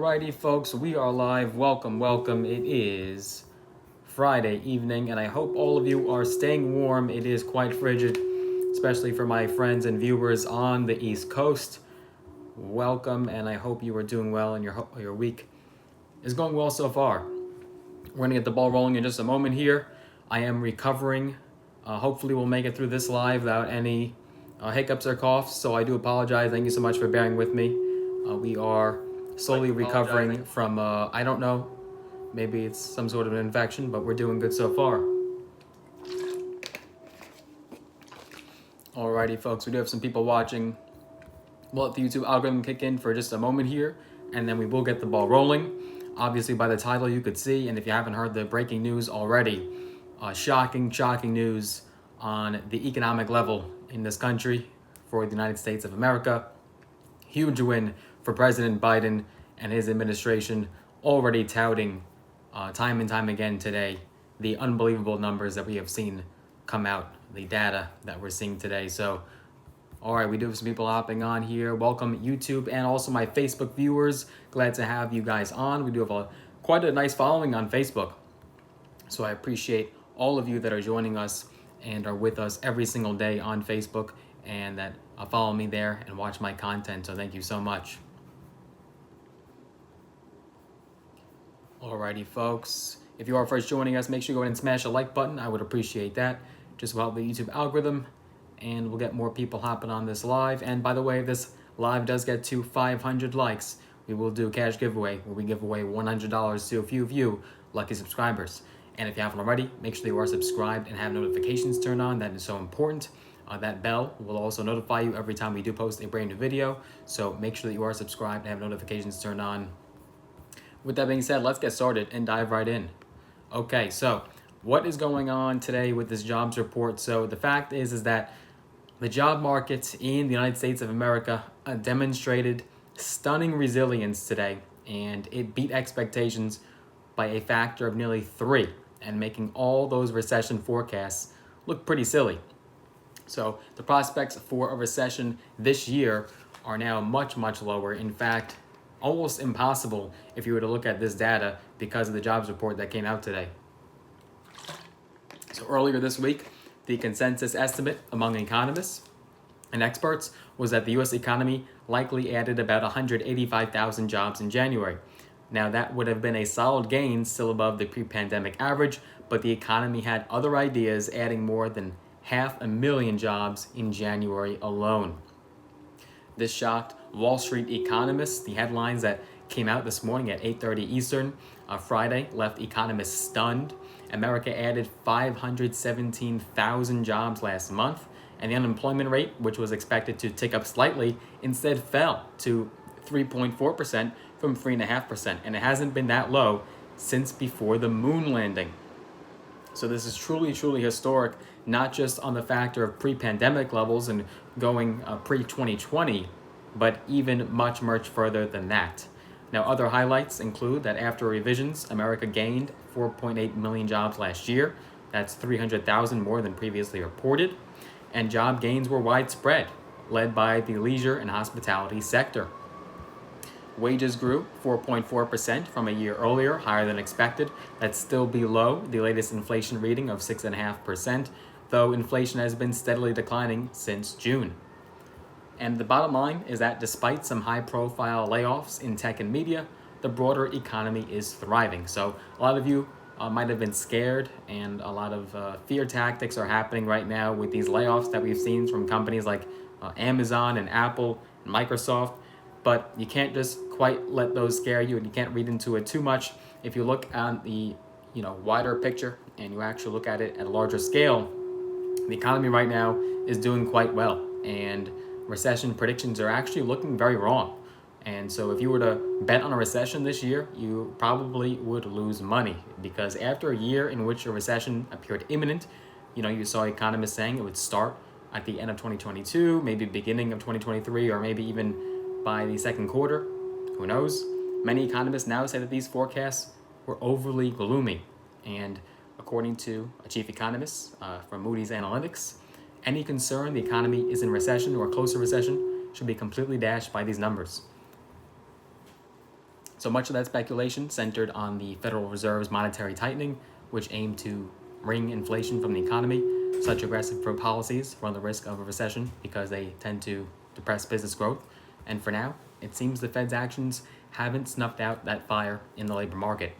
Alrighty, folks, we are live. Welcome, welcome. It is Friday evening, and I hope all of you are staying warm. It is quite frigid, especially for my friends and viewers on the East Coast. Welcome, and I hope you are doing well and your week is going well so far. We're going to get the ball rolling in just a moment here. I am recovering. Hopefully, we'll make it through this live without any hiccups or coughs, so I do apologize. Thank you so much for bearing with me. We are slowly recovering from, I don't know, maybe it's some sort of an infection, but we're doing good so far. Alrighty, folks, we do have some people watching. We'll let the YouTube algorithm kick in for just a moment here, and then we will get the ball rolling. Obviously, by the title, you could see, and if you haven't heard the breaking news already, shocking news on the economic level in this country for the United States of America. Huge win for President Biden and his administration, already touting time and time again today the unbelievable numbers that we have seen come out, the data that we're seeing today. So, all right, we do have some people hopping on here. Welcome, YouTube, and also my Facebook viewers. Glad to have you guys on. We do have quite a nice following on Facebook. So I appreciate all of you that are joining us and are with us every single day on Facebook and that follow me there and watch my content. So thank you so much. Alrighty, folks. If you are first joining us, make sure you go ahead and smash a like button. I would appreciate that. Just will help the YouTube algorithm, and we'll get more people hopping on this live. And by the way, if this live does get to 500 likes, we will do a cash giveaway where we give away $100 to a few of you lucky subscribers. And if you haven't already, make sure you are subscribed and have notifications turned on. That is so important. That bell will also notify you every time we do post a brand new video. So make sure that you are subscribed and have notifications turned on. With that being said, let's get started and dive right in. Okay, so what is going on today with this jobs report? So the fact is that the job market in the United States of America demonstrated stunning resilience today, and it beat expectations by a factor of nearly 3, and making all those recession forecasts look pretty silly. So the prospects for a recession this year are now much lower. In fact, almost impossible if you were to look at this data because of the jobs report that came out today. So earlier this week, the consensus estimate among economists and experts was that the U.S. economy likely added about 185,000 jobs in January. Now that would have been a solid gain, still above the pre-pandemic average, but the economy had other ideas, adding more than 500,000 jobs in January alone. This shocked Wall Street economists. The headlines that came out this morning at 8:30 Eastern Friday left economists stunned. America added 517,000 jobs last month, and the unemployment rate, which was expected to tick up slightly, instead fell to 3.4% from 3.5%, and it hasn't been that low since before the moon landing. So this is truly historic, not just on the factor of pre-pandemic levels and going pre-2020, but even much further than that. Now, other highlights include that after revisions, America gained 4.8 million jobs last year. That's 300,000 more than previously reported. And job gains were widespread, led by the leisure and hospitality sector. Wages grew 4.4% from a year earlier, higher than expected. That's still below the latest inflation reading of 6.5%, though inflation has been steadily declining since June. And the bottom line is that despite some high-profile layoffs in tech and media, the broader economy is thriving. So a lot of you might have been scared, and a lot of fear tactics are happening right now with these layoffs that we've seen from companies like Amazon and Apple and Microsoft. But you can't just quite let those scare you, and you can't read into it too much. If you look at the wider picture and you actually look at it at a larger scale, the economy right now is doing quite well, and recession predictions are actually looking very wrong. And so if you were to bet on a recession this year, you probably would lose money, because after a year in which a recession appeared imminent, you saw economists saying it would start at the end of 2022, maybe beginning of 2023, or maybe even by the second quarter. Who knows? Many economists now say that these forecasts were overly gloomy. And according to a chief economist from Moody's Analytics, any concern the economy is in recession or close to recession should be completely dashed by these numbers. So So much of that speculation centered on the Federal Reserve's monetary tightening, which aimed to wring inflation from the economy. Such aggressive policies run the risk of a recession because they tend to depress business growth. And for now, it seems the Fed's actions haven't snuffed out that fire in the labor market.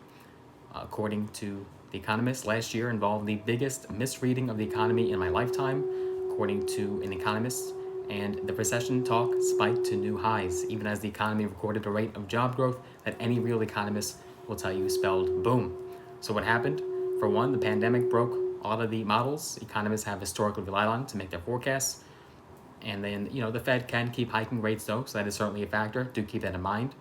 According to The Economist, last year involved the biggest misreading of the economy in my lifetime, according to an economist, and the recession talk spiked to new highs, even as the economy recorded a rate of job growth that any real economist will tell you spelled boom. So what happened? For one, the pandemic broke a lot of the models economists have historically relied on to make their forecasts. And then, the Fed can keep hiking rates though, so that is certainly a factor. Do keep that in mind.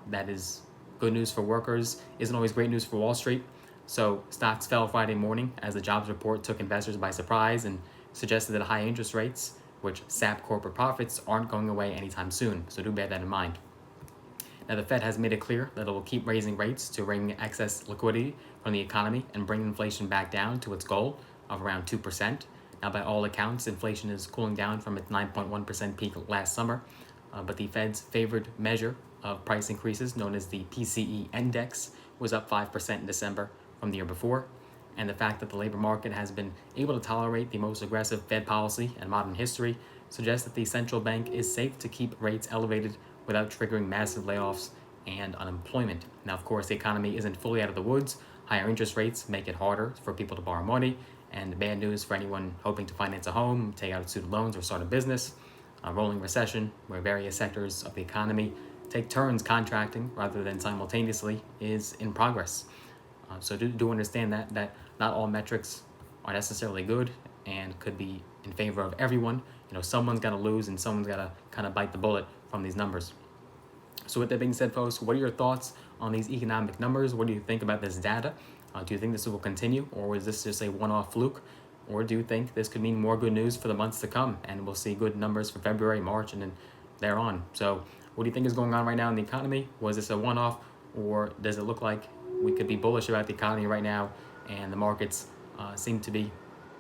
That is good news for workers, isn't always great news for Wall Street. So stocks fell Friday morning as the jobs report took investors by surprise and suggested that high interest rates, which sap corporate profits, aren't going away anytime soon. So do bear that in mind. Now, the Fed has made it clear that it will keep raising rates to wring excess liquidity from the economy and bring inflation back down to its goal of around 2%. Now, by all accounts, inflation is cooling down from its 9.1% peak last summer, but the Fed's favored measure of price increases, known as the PCE index, was up 5% in December from the year before. And the fact that the labor market has been able to tolerate the most aggressive Fed policy in modern history suggests that the central bank is safe to keep rates elevated without triggering massive layoffs and unemployment. Now, of course, the economy isn't fully out of the woods. Higher interest rates make it harder for people to borrow money, and bad news for anyone hoping to finance a home, take out student loans, or start a business. A rolling recession, where various sectors of the economy take turns contracting rather than simultaneously, is in progress. So do understand that not all metrics are necessarily good and could be in favor of everyone. Someone's got to lose and someone's got to kind of bite the bullet from these numbers. So with that being said, folks, what are your thoughts on these economic numbers? What do you think about this data? Do you think this will continue, or is this just a one-off fluke? Or do you think this could mean more good news for the months to come, and we'll see good numbers for February, March, and then thereon? So what do you think is going on right now in the economy? Was this a one-off, or does it look like we could be bullish about the economy right now, and the markets seem to be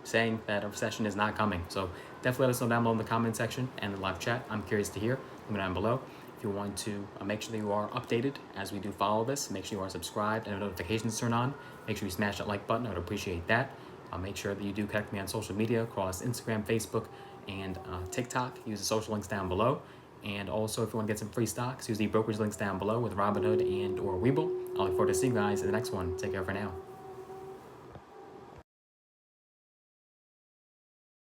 saying that a recession is not coming? So definitely let us know down below in the comment section and the live chat. I'm curious to hear. Let me know down below. If you want to make sure that you are updated as we do follow this, make sure you are subscribed and notifications turned on. Make sure you smash that like button. I would appreciate that. Make sure that you do connect me on social media across Instagram, Facebook, and TikTok. Use the social links down below. And also, if you want to get some free stocks, use the brokerage links down below with Robinhood and or Webull. I look forward to seeing you guys in the next one. Take care for now.